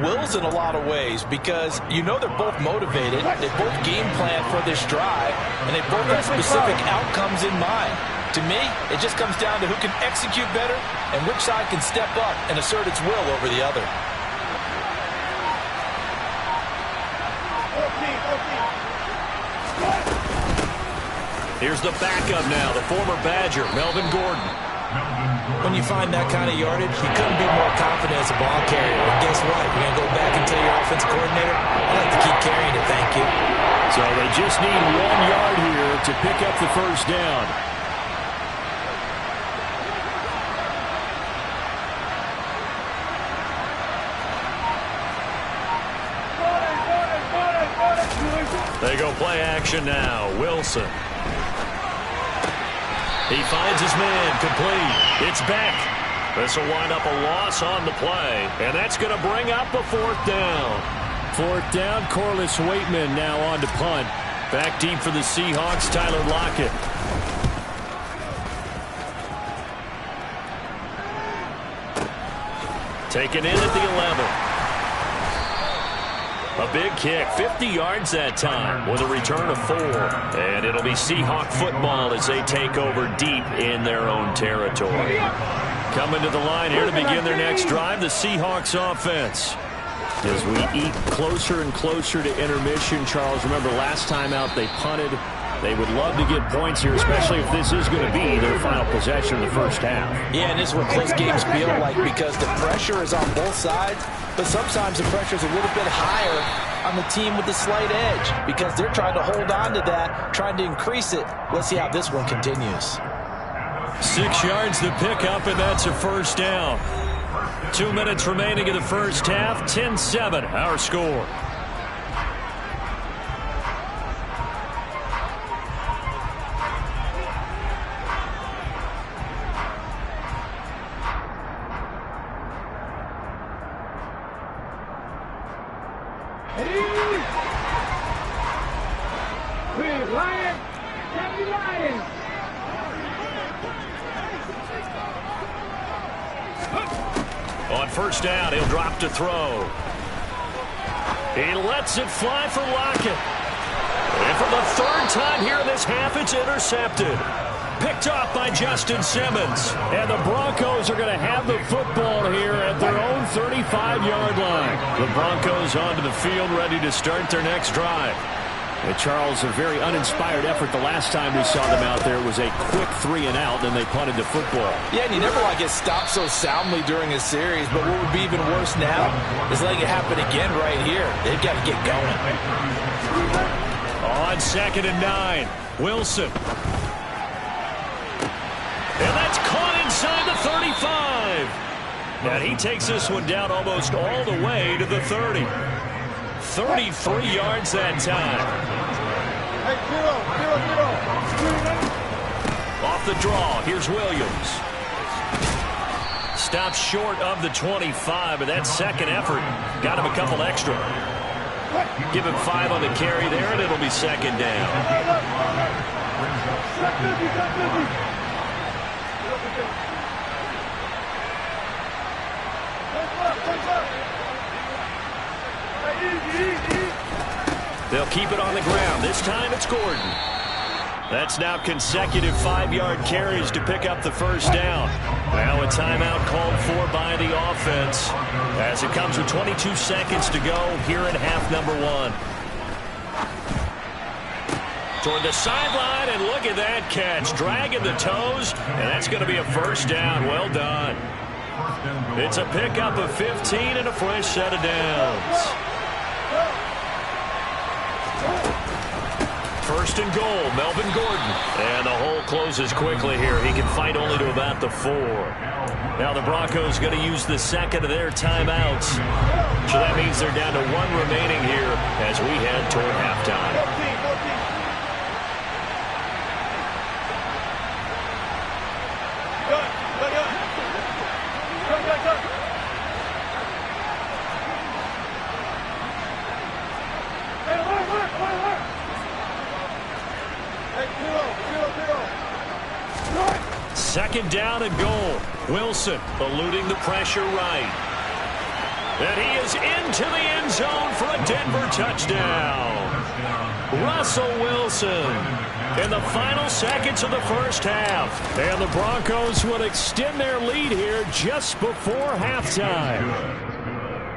Wills in a lot of ways because you know they're both motivated, they both game plan for this drive, and they both have specific outcomes in mind. To me, it just comes down to who can execute better and which side can step up and assert its will over the other. Here's the backup now, the former Badger, Melvin Gordon. When you find that kind of yardage, you couldn't be more confident as a ball carrier. And guess what? You're going to go back and tell your offensive coordinator, I like to keep carrying it, thank you. So they just need 1 yard here to pick up the first down. They go play action now. Wilson. He finds his man, complete. It's back. This will wind up a loss on the play, and that's going to bring up a 4th down. 4th down, Corliss Waitman now on to punt. Back deep for the Seahawks, Tyler Lockett. Taken in at the 11. A big kick, 50 yards that time with a return of 4. And it'll be Seahawk football as they take over deep in their own territory. Coming to the line here to begin their next drive, the Seahawks offense. As we eat closer and closer to intermission, Charles, remember last time out they punted. They would love to get points here, especially if this is going to be their final possession in the first half. Yeah, and this is what close games feel like because the pressure is on both sides, but sometimes the pressure is a little bit higher on the team with the slight edge because they're trying to hold on to that, trying to increase it. Let's see how this one continues. 6 yards to pick up, and that's a first down. 2 minutes remaining in the first half, 10-7 our score. On first down, he'll drop to throw. He lets it fly for Lockett. And for the 3rd time here in this half, it's intercepted. Picked off by Justin Simmons. And the Broncos are going to have the football here at their own 35-yard line. The Broncos onto the field ready to start their next drive. And Charles, a very uninspired effort the last time we saw them out there was a quick 3 and out, then they punted the football. Yeah, and you never want to get stopped so soundly during a series, but what would be even worse now is letting it happen again right here. They've got to get going. On 2nd and 9, Wilson. And that's caught inside the 35. And he takes this one down almost all the way to the 30. 33 yards that time. Off the draw, here's Williams. Stops short of the 25, but that second effort got him a couple extra. Give him 5 on the carry there, and it'll be 2nd down. They'll keep it on the ground. This time it's Gordon. That's now consecutive 5-yard carries to pick up the first down. Now a timeout called for by the offense as it comes with 22 seconds to go here in half number 1. Toward the sideline, and look at that catch. Dragging the toes, and that's going to be a first down. Well done. It's a pickup of 15 and a fresh set of downs. 1st and goal, Melvin Gordon. And the hole closes quickly here. He can fight only to about the 4. Now the Broncos going to use the 2nd of their timeouts. So that means they're down to 1 remaining here as we head toward halftime. Second down and goal. Wilson eluding the pressure right. And he is into the end zone for a Denver touchdown. Russell Wilson in the final seconds of the first half. And the Broncos will extend their lead here just before halftime.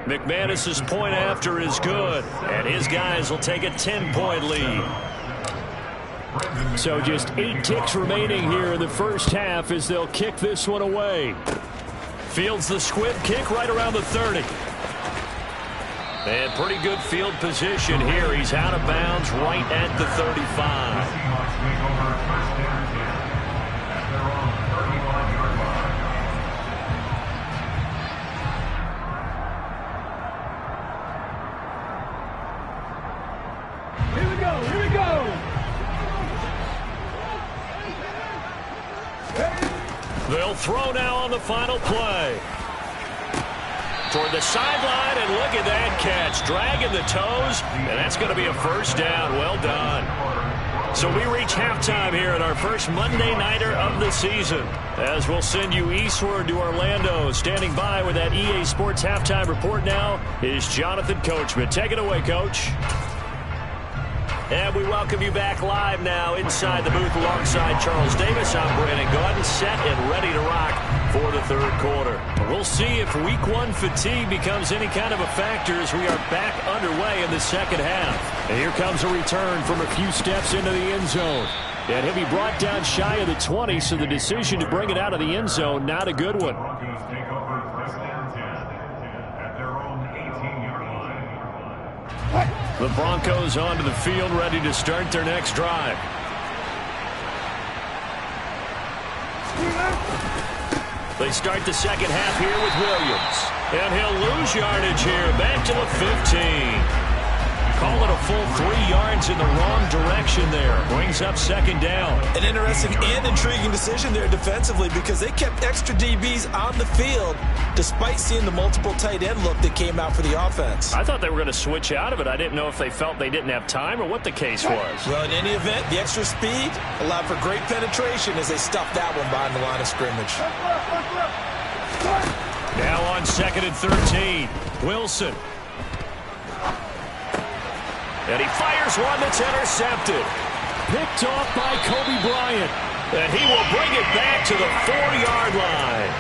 McManus's point after is good, and his guys will take a 10-point lead. So just 8 ticks remaining here in the first half as they'll kick this one away. Fields the squib kick right around the 30. And pretty good field position here. He's out of bounds right at the 35. Here we go, here we go. They'll throw now on the final play. Toward the sideline, and look at that catch. Dragging the toes, and that's going to be a first down. Well done. So we reach halftime here at our first Monday Nighter of the season, as we'll send you eastward to Orlando. Standing by with that EA Sports halftime report now is Jonathan Coachman. Take it away, Coach. And we welcome you back live now inside the booth alongside Charles Davis. I'm Brandon Gaudin, set and ready to rock for the third quarter. We'll see if week 1 fatigue becomes any kind of a factor as we are back underway in the second half. And here comes a return from a few steps into the end zone. And he'll be brought down shy of the 20, so the decision to bring it out of the end zone, not a good one. The Broncos onto the field, ready to start their next drive. They start the second half here with Williams. And he'll lose yardage here, back to the 15. Call it a full 3 yards in the wrong direction there. Brings up second down. An interesting and intriguing decision there defensively, because they kept extra DBs on the field despite seeing the multiple tight end look that came out for the offense. I thought they were going to switch out of it. I didn't know if they felt they didn't have time or what the case was. Well, in any event, the extra speed allowed for great penetration as they stuffed that one behind the line of scrimmage. Now on second and 13, Wilson. And he fires one that's intercepted. Picked off by Kobe Bryant. And he will bring it back to the 4-yard line.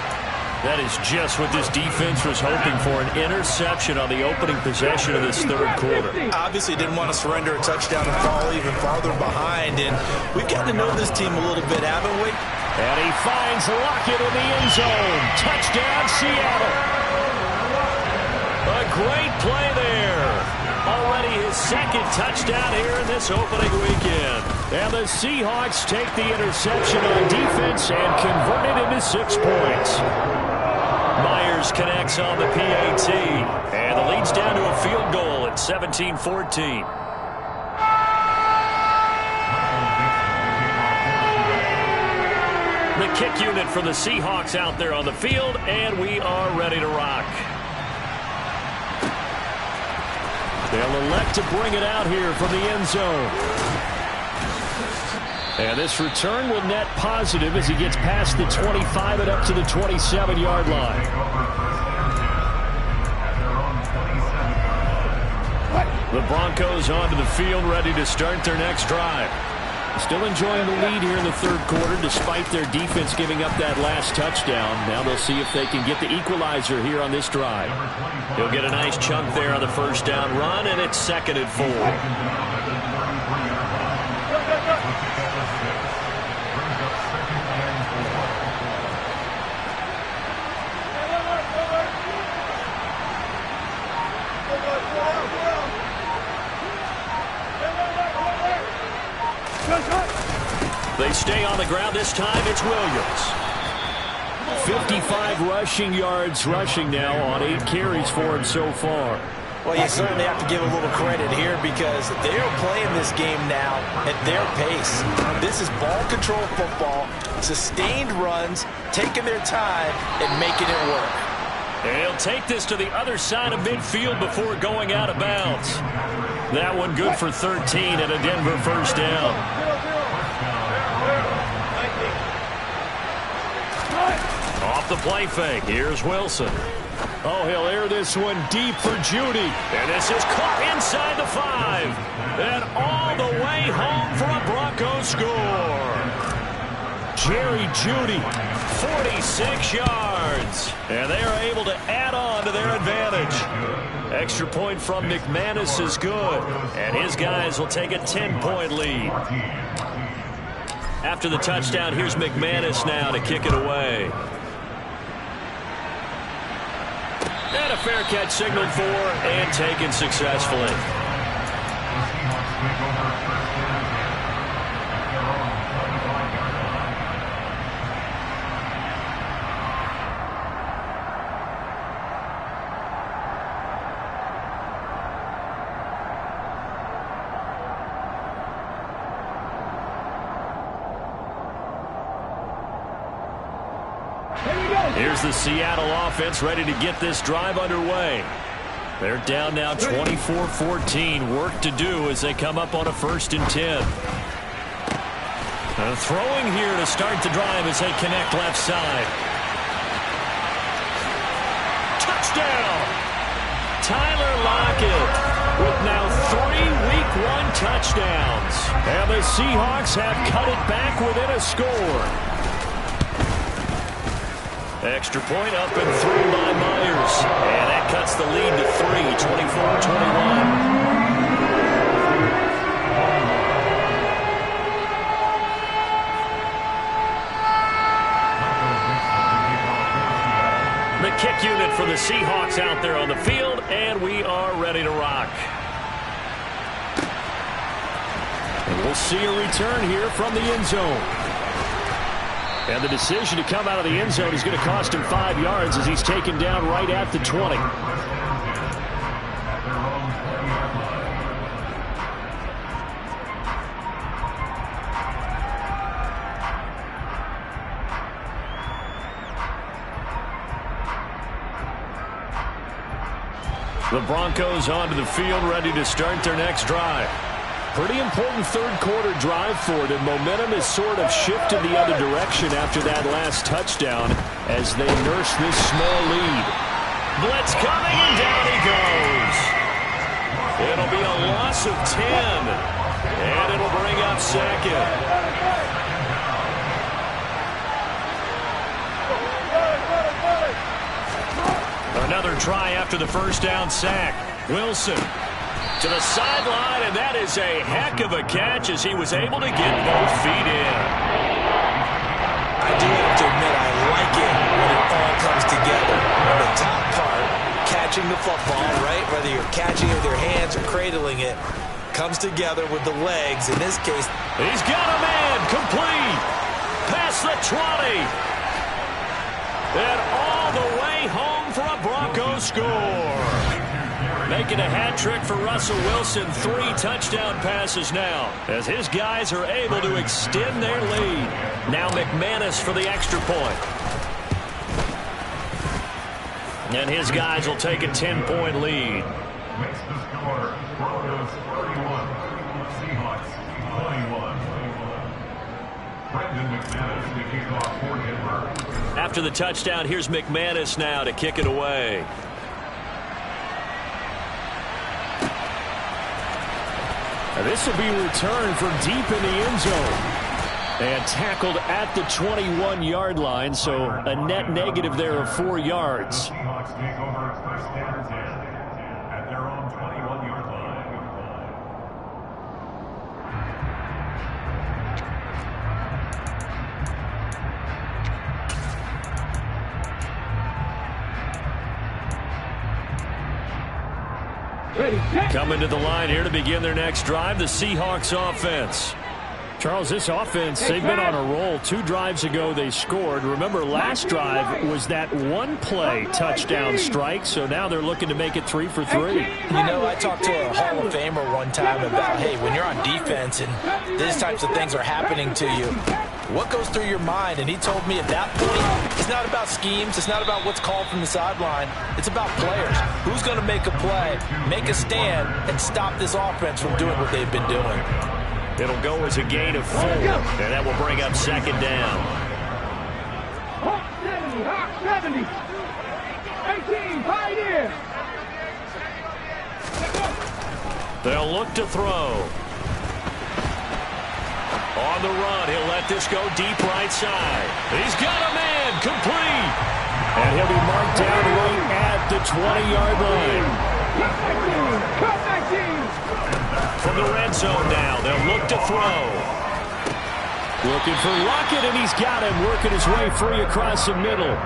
That is just what this defense was hoping for, an interception on the opening possession of this third quarter. Obviously didn't want to surrender a touchdown and fall even farther behind. And we've gotten to know this team a little bit, haven't we? And he finds Lockett in the end zone. Touchdown, Seattle. A great play there. Already his second touchdown here in this opening weekend. And the Seahawks take the interception on defense and convert it into 6 points. Myers connects on the PAT. And the lead's down to a field goal at 17-14. The kick unit for the Seahawks out there on the field, and we are ready to rock. They'll elect to bring it out here from the end zone. And this return will net positive as he gets past the 25 and up to the 27-yard line. The Broncos onto the field, ready to start their next drive. Still enjoying the lead here in the third quarter despite their defense giving up that last touchdown. Now they'll see if they can get the equalizer here on this drive. He'll get a nice chunk there on the first down run, and it's second and 4. They stay on the ground this time. It's Williams. 55 rushing yards rushing now on 8 carries for him so far. Well, you certainly have to give a little credit here because they're playing this game now at their pace. This is ball control football, sustained runs, taking their time and making it work. And he'll take this to the other side of midfield before going out of bounds. That one good for 13 and a Denver first down. Off the play fake, here's Wilson. Oh, he'll air this one deep for Judy. And this is caught inside the 5. And all the way home for a Broncos score. Jerry Judy, 46 yards. And they are able to add on to their advantage. Extra point from McManus is good. And his guys will take a 10-point lead. After the touchdown, here's McManus now to kick it away. And a fair catch signaled for and taken successfully. Here's the Seattle offense ready to get this drive underway. They're down now 24-14. Work to do as they come up on a 1st and 10. Throwing here to start the drive as they connect left side. Touchdown! Tyler Lockett with now 3 Week 1 touchdowns. And the Seahawks have cut it back within a score. Extra point up and through by Myers. And that cuts the lead to 3, 24-21. The kick unit for the Seahawks out there on the field, and we are ready to rock. And we'll see a return here from the end zone. And the decision to come out of the end zone is going to cost him 5 yards as he's taken down right at the 20. The Broncos onto the field ready to start their next drive. Pretty important third-quarter drive for them. Momentum has sort of shifted the other direction after that last touchdown as they nurse this small lead. Blitz coming, and down he goes. It'll be a loss of 10, and it'll bring up second. Another try after the first down sack. Wilson to the sideline, and that is a heck of a catch as he was able to get both feet in. I do have to admit, I like it when it all comes together. On the top part, catching the football, right? Whether you're catching it with your hands or cradling it, comes together with the legs. In this case, he's got a man complete. Past the 20. And all the way home for a Broncos score. Making a hat trick for Russell Wilson. 3 touchdown passes now as his guys are able to extend their lead. Now McManus for the extra point. And his guys will take a 10-point lead. Makes the score Broncos 31, Seahawks 21. Brendan McManus to kick off for Denver. After the touchdown, here's McManus now to kick it away. And this will be returned from deep in the end zone. And tackled at the 21-yard line, so a net negative there of 4 yards. Seahawks take over 1st and 10 at their own 21-yard line. Coming to the line here to begin their next drive, the Seahawks offense. Charles, this offense, they've been on a roll. 2 drives ago, they scored. Remember, last drive was that one-play touchdown strike, so now they're looking to make it 3 for 3. You know, I talked to a Hall of Famer one time about, hey, when you're on defense and these types of things are happening to you, what goes through your mind? And he told me at that point, it's not about schemes. It's not about what's called from the sideline. It's about players. Who's going to make a play, make a stand, and stop this offense from doing what they've been doing? It'll go as a gain of 4, and that will bring up second down. Hawk 70, Hawk 70. 18. They'll look to throw. On the run, he'll let this go deep right side. He's got a man, complete. And he'll be marked down right at the 20-yard line. Cut 19! From the red zone now, they'll look to throw. Looking for Lockett, and he's got him, working his way free across the middle.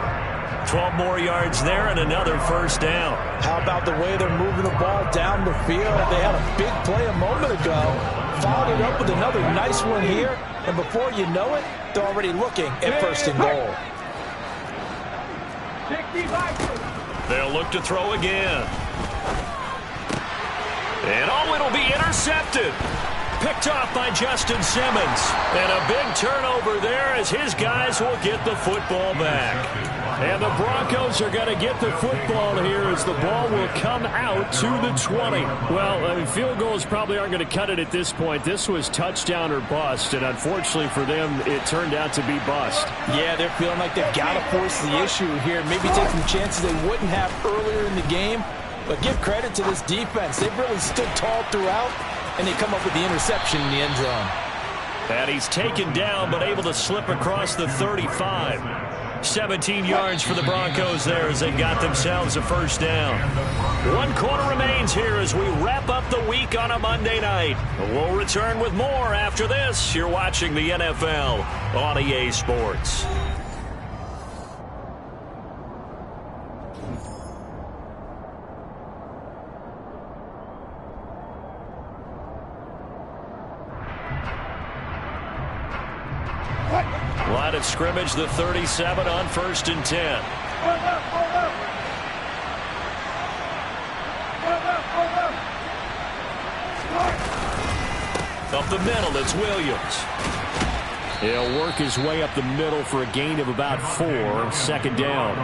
12 more yards there and another first down. How about the way they're moving the ball down the field? They had a big play a moment ago. Followed it up with another nice one here. And before you know it, they're already looking at first and goal. They'll look to throw again. And oh, it'll be intercepted. Picked off by Justin Simmons. And a big turnover there as his guys will get the football back. And the Broncos are going to get the football here as the ball will come out to the 20. Well, field goals probably aren't going to cut it at this point. This was touchdown or bust, and unfortunately for them, it turned out to be bust. Yeah, they're feeling like they've got to force the issue here. Maybe take some chances they wouldn't have earlier in the game. But give credit to this defense. They've really stood tall throughout, and they come up with the interception in the end zone. And he's taken down but able to slip across the 35. 17 yards for the Broncos there as they got themselves a first down. 1 quarter remains here as we wrap up the week on a Monday night. We'll return with more after this. You're watching the NFL on EA Sports. Line of scrimmage, the 37 on 1st and 10. Up the middle, it's Williams. He'll work his way up the middle for a gain of about 4, 2nd down.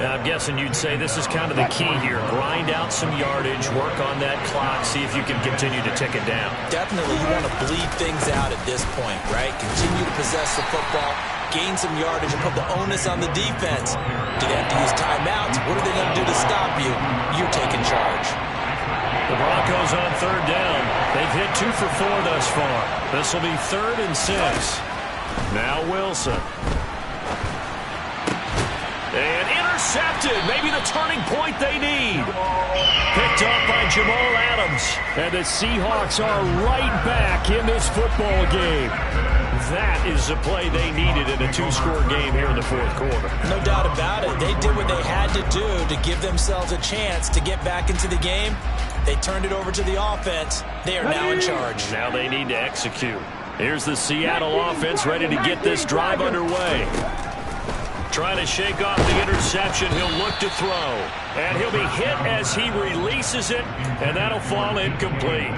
Now, I'm guessing you'd say this is kind of the key here. Grind out some yardage, work on that clock, see if you can continue to tick it down. Definitely you want to bleed things out at this point, right? Continue to possess the football, gain some yardage, and put the onus on the defense. Do they have to use timeouts? What are they going to do to stop you? You're taking charge. The Broncos on 3rd down. They've hit 2 for 4 thus far. This will be 3rd and 6. Now Wilson. And intercepted. Maybe the turning point they need. Picked up by Jamal Adams. And the Seahawks are right back in this football game. That is the play they needed in a 2-score game here in the 4th quarter. No doubt about it. They did what they had to do to give themselves a chance to get back into the game. They turned it over to the offense. They are now in charge. Now they need to execute. Here's the Seattle offense ready to get this drive underway. Trying to shake off the interception. He'll look to throw. And he'll be hit as he releases it, and that'll fall incomplete.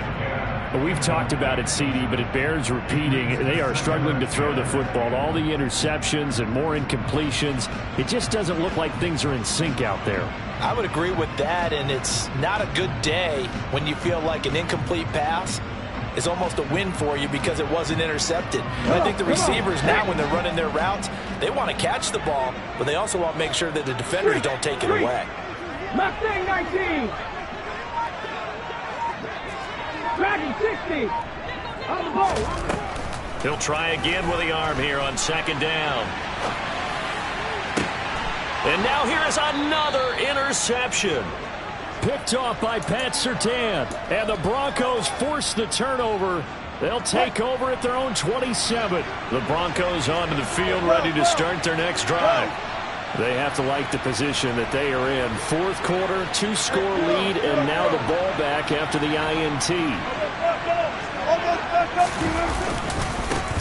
We've talked about it, CD, but it bears repeating. They are struggling to throw the football. All the interceptions and more incompletions. It just doesn't look like things are in sync out there. I would agree with that, and it's not a good day when you feel like an incomplete pass is almost a win for you because it wasn't intercepted. And I think the receivers now, when they're running their routes, they want to catch the ball, but they also want to make sure that the defenders don't take it away. Mustang 19. Dragon 60. On the ball. He'll try again with the arm here on 2nd down. And now here is another interception. Picked off by Pat Surtain. And the Broncos force the turnover. They'll take over at their own 27. The Broncos onto the field ready to start their next drive. They have to like the position that they are in. 4th quarter, 2-score lead, and now the ball back after the INT.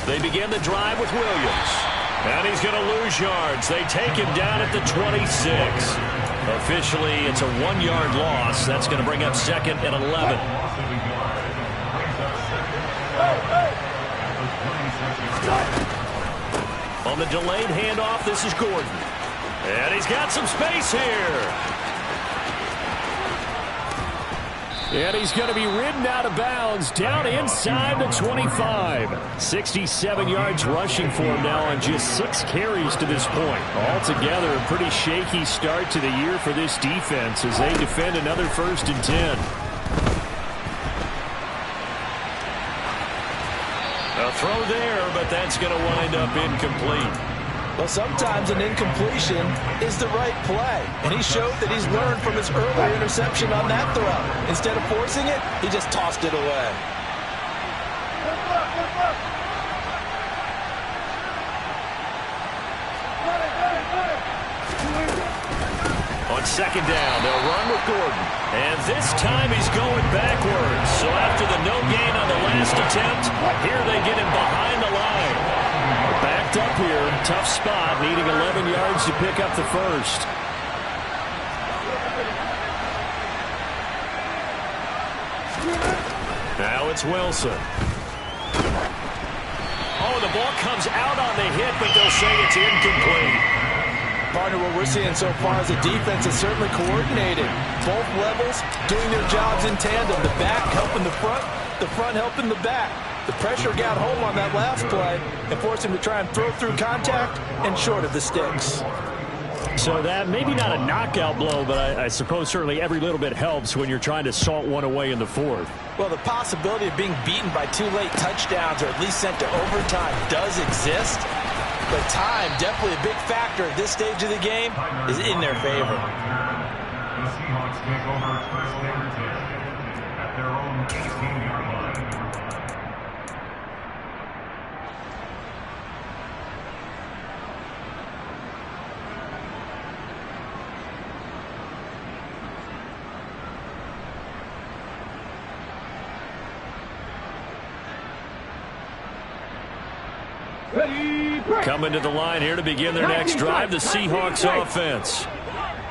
They begin the drive with Williams. And he's going to lose yards. They take him down at the 26. Officially, it's a 1-yard loss. That's going to bring up 2nd and 11. On the delayed handoff, this is Gordon. And he's got some space here. And he's going to be ridden out of bounds down inside the 25. 67 yards rushing for him now on just 6 carries to this point. Altogether, a pretty shaky start to the year for this defense as they defend another 1st and 10. A throw there, but that's going to wind up incomplete. Well, sometimes an incompletion is the right play, and he showed that he's learned from his earlier interception on that throw. Instead of forcing it, he just tossed it away. On second down, they'll run with Gordon. And this time he's going backwards. So after the no gain on the last attempt, here they get him behind the line. Backed up here, tough spot, needing 11 yards to pick up the first. Now it's Wilson. Oh, the ball comes out on the hit, but they'll say it's incomplete. Partner, what we're seeing so far is the defense is certainly coordinated. Both levels doing their jobs in tandem. The back helping the front helping the back. The pressure got home on that last play and forced him to try and throw through contact and short of the sticks. So that maybe not a knockout blow, but I suppose certainly every little bit helps when you're trying to salt one away in the fourth. Well, the possibility of being beaten by 2 late touchdowns or at least sent to overtime does exist. But time, definitely a big factor at this stage of the game, is in their favor. The Seahawks take over first down 10 at their own 18-yard line. Coming to the line here to begin their next drive, the Seahawks offense.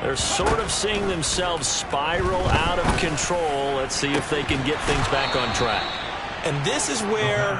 They're sort of seeing themselves spiral out of control. Let's see if they can get things back on track. And this is where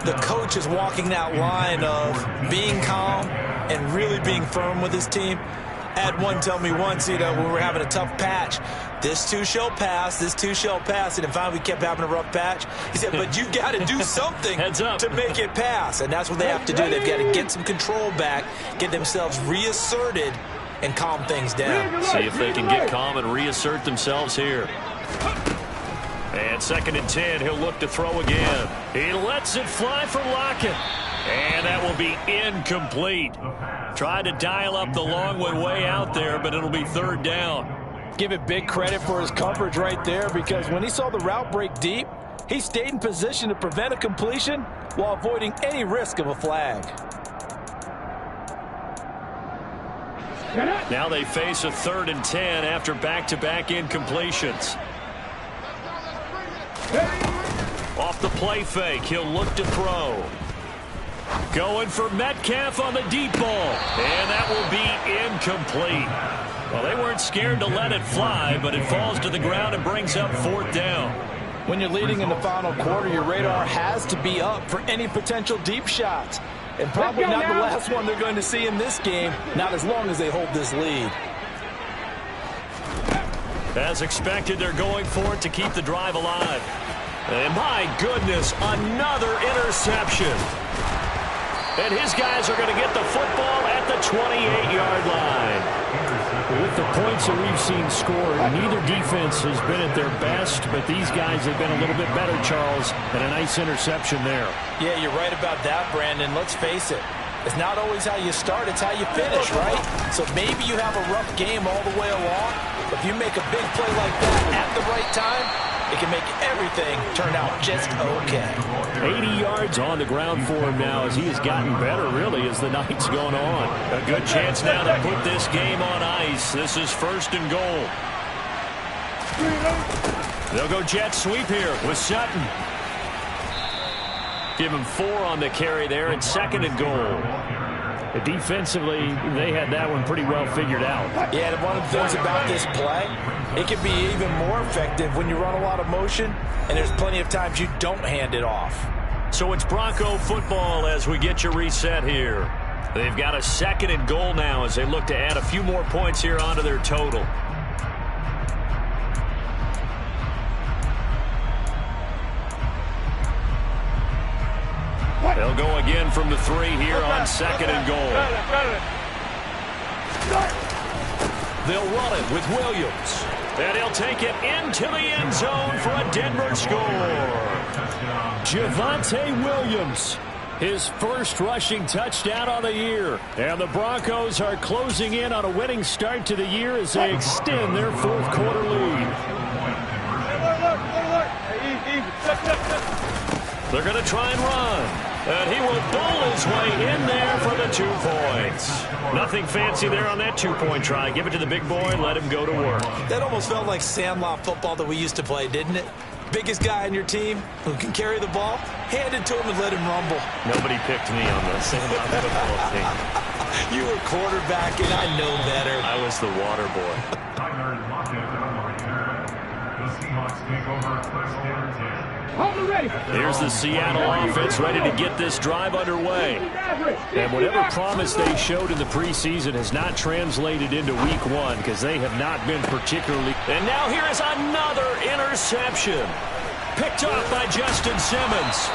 the coach is walking that line of being calm and really being firm with his team. I had one tell me once, when we were having a tough patch, this too shall pass, this too shall pass. And finally we kept having a rough patch. He said, but you got to do something to make it pass. And that's what they have to do. They've got to get some control back, get themselves reasserted, and calm things down. See if they can get calm and reassert themselves here. And 2nd and 10, he'll look to throw again. He lets it fly for Lockett. And that will be incomplete. Tried to dial up the long one way out there, but it'll be 3rd down. Give it big credit for his coverage right there, because when he saw the route break deep, he stayed in position to prevent a completion while avoiding any risk of a flag. Now they face a 3rd and 10 after back-to-back incompletions. Off the play fake, he'll look to throw. Going for Metcalf on the deep ball. And that will be incomplete. Well, they weren't scared to let it fly, but it falls to the ground and brings up 4th down. When you're leading in the final quarter, your radar has to be up for any potential deep shots. And probably not the last one they're going to see in this game, not as long as they hold this lead. As expected, they're going for it to keep the drive alive. And my goodness, another interception. And his guys are going to get the football at the 28-yard line. With the points that we've seen scored, neither defense has been at their best, but these guys have been a little bit better, Charles, and a nice interception there. Yeah, you're right about that, Brandon. Let's face it. It's not always how you start, it's how you finish, right? So maybe you have a rough game all the way along, but if you make a big play like that at the right time, it can make everything turn out just okay. 80 yards on the ground for him now as he has gotten better, really, as the night's gone on. A good chance now to put this game on ice. This is 1st and goal. They'll go jet sweep here with Sutton. Give him 4 on the carry there at 2nd and goal. Defensively, they had that one pretty well figured out. Yeah, and one of the things about this play, it can be even more effective when you run a lot of motion, and there's plenty of times you don't hand it off. So it's Bronco football as we get you reset here. They've got a 2nd and goal now as they look to add a few more points here onto their total. They'll go again from the 3 here on 2nd and goal. They'll run it with Williams. And he'll take it into the end zone for a Denver score. Javonte Williams, his first rushing touchdown on the year. And the Broncos are closing in on a winning start to the year as they extend their fourth quarter lead. They're going to try and run. And he will bowl his way in there for the 2 points. Nothing fancy there on that 2-point try. Give it to the big boy and let him go to work. That almost felt like Sandlot football that we used to play, didn't it? Biggest guy on your team who can carry the ball, hand it to him and let him rumble. Nobody picked me on the Sandlot football team. You were quarterback, and I know better. I was the water boy. The Seahawks take over first down 10. Here's the Seattle offense ready to get this drive underway. And whatever promise they showed in the preseason has not translated into week 1 because they have not been particularly. And now here is another interception. Picked off by Justin Simmons.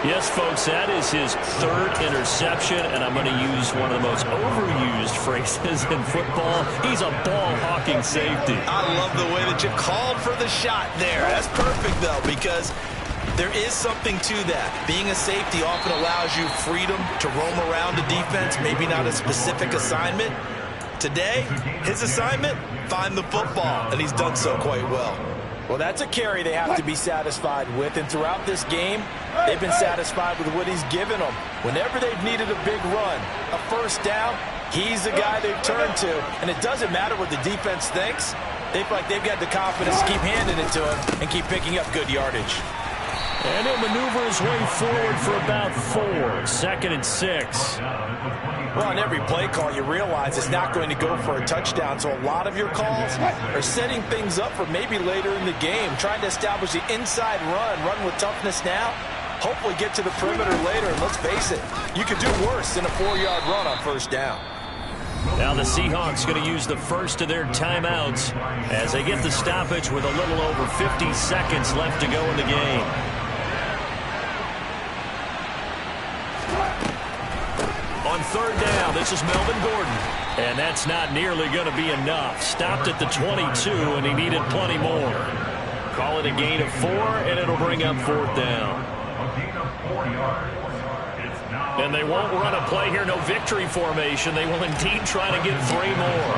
Yes, folks, that is his 3rd interception, and I'm going to use one of the most overused phrases in football. He's a ball-hawking safety. I love the way that you called for the shot there. That's perfect, though, because there is something to that. Being a safety often allows you freedom to roam around the defense, maybe not a specific assignment. Today, his assignment, find the football, and he's done so quite well. Well, that's a carry they have to be satisfied with, and throughout this game, they've been satisfied with what he's given them. Whenever they've needed a big run, a first down, he's the guy they've turned to, and it doesn't matter what the defense thinks. They feel like they've got the confidence to keep handing it to him and keep picking up good yardage. And he'll maneuver his way forward for about 4. 2nd and 6. Well, on every play call, you realize it's not going to go for a touchdown, so a lot of your calls are setting things up for maybe later in the game, trying to establish the inside run with toughness now, hopefully get to the perimeter later, and let's face it, you could do worse than a 4-yard run on first down. Now the Seahawks going to use the first of their timeouts as they get the stoppage with a little over 50 seconds left to go in the game. On 3rd down, this is Melvin Gordon. And that's not nearly going to be enough. Stopped at the 22, and he needed plenty more. Call it a gain of 4, and it'll bring up 4th down. A gain of 4 yards. And they won't run a play here, no victory formation. They will indeed try to get 3 more.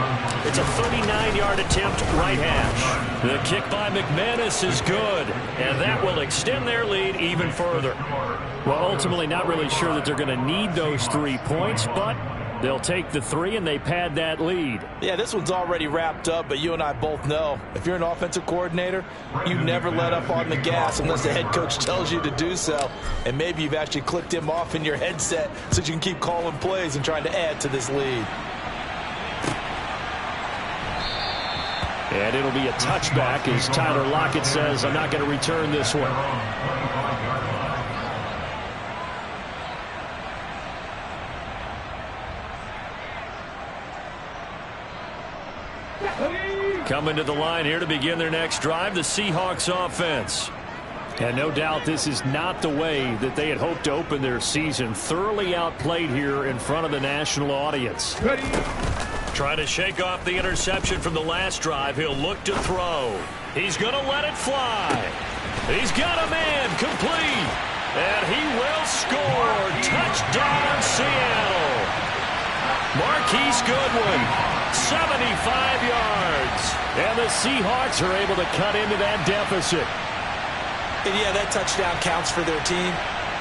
It's a 39-yard attempt, right hash. The kick by McManus is good, and that will extend their lead even further. Well, ultimately, not really sure that they're going to need those 3 points, but they'll take the 3, and they pad that lead. Yeah, this one's already wrapped up, but you and I both know if you're an offensive coordinator, you never let up on the gas unless the head coach tells you to do so. And maybe you've actually clicked him off in your headset so you can keep calling plays and trying to add to this lead. And it'll be a touchback as Tyler Lockett says, I'm not going to return this one. Coming to the line here to begin their next drive, the Seahawks offense. And no doubt this is not the way that they had hoped to open their season. Thoroughly outplayed here in front of the national audience. Trying to shake off the interception from the last drive. He'll look to throw. He's going to let it fly. He's got a man complete. And he will score. Touchdown, Seattle. Marquise Goodwin. 75 yards. And the Seahawks are able to cut into that deficit. And yeah, that touchdown counts for their team,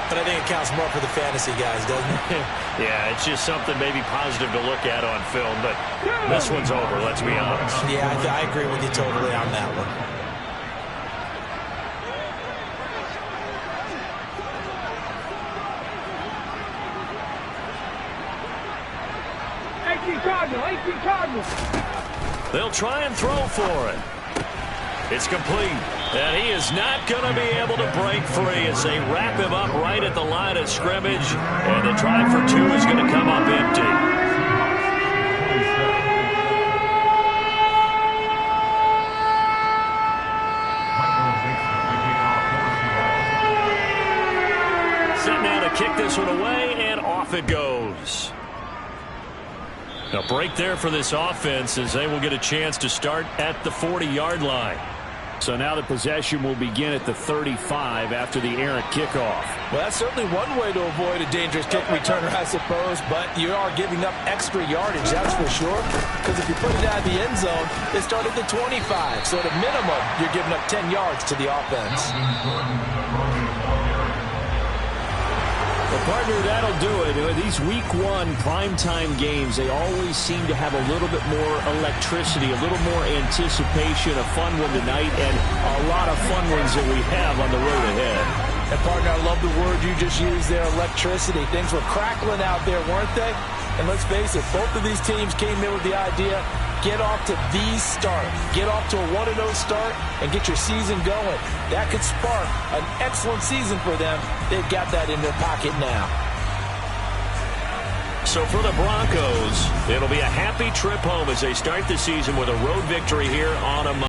but I think it counts more for the fantasy guys, doesn't it? Yeah, it's just something maybe positive to look at on film, but this one's over, let's be honest. Yeah, I agree with you totally on that one. They'll try and throw for it. It's complete. And he is not going to be able to break free as they wrap him up right at the line of scrimmage. And the try for 2 is going to come up empty. Set now to kick this one away, and off it goes. A break there for this offense as they will get a chance to start at the 40-yard line. So now the possession will begin at the 35 after the errant kickoff. Well, that's certainly one way to avoid a dangerous kick returner, I suppose, but you are giving up extra yardage, that's for sure, because if you put it out of the end zone, they start at the 25. So at a minimum, you're giving up 10 yards to the offense. Well, partner, that'll do it. These Week 1 primetime games, they always seem to have a little bit more electricity, a little more anticipation, a fun one tonight, and a lot of fun ones that we have on the road ahead. And, partner, I love the word you just used there, electricity. Things were crackling out there, weren't they? And let's face it, both of these teams came in with the idea, get off to the start. Get off to a 1-0 start and get your season going. That could spark an excellent season for them. They've got that in their pocket now. So for the Broncos, it'll be a happy trip home as they start the season with a road victory here on a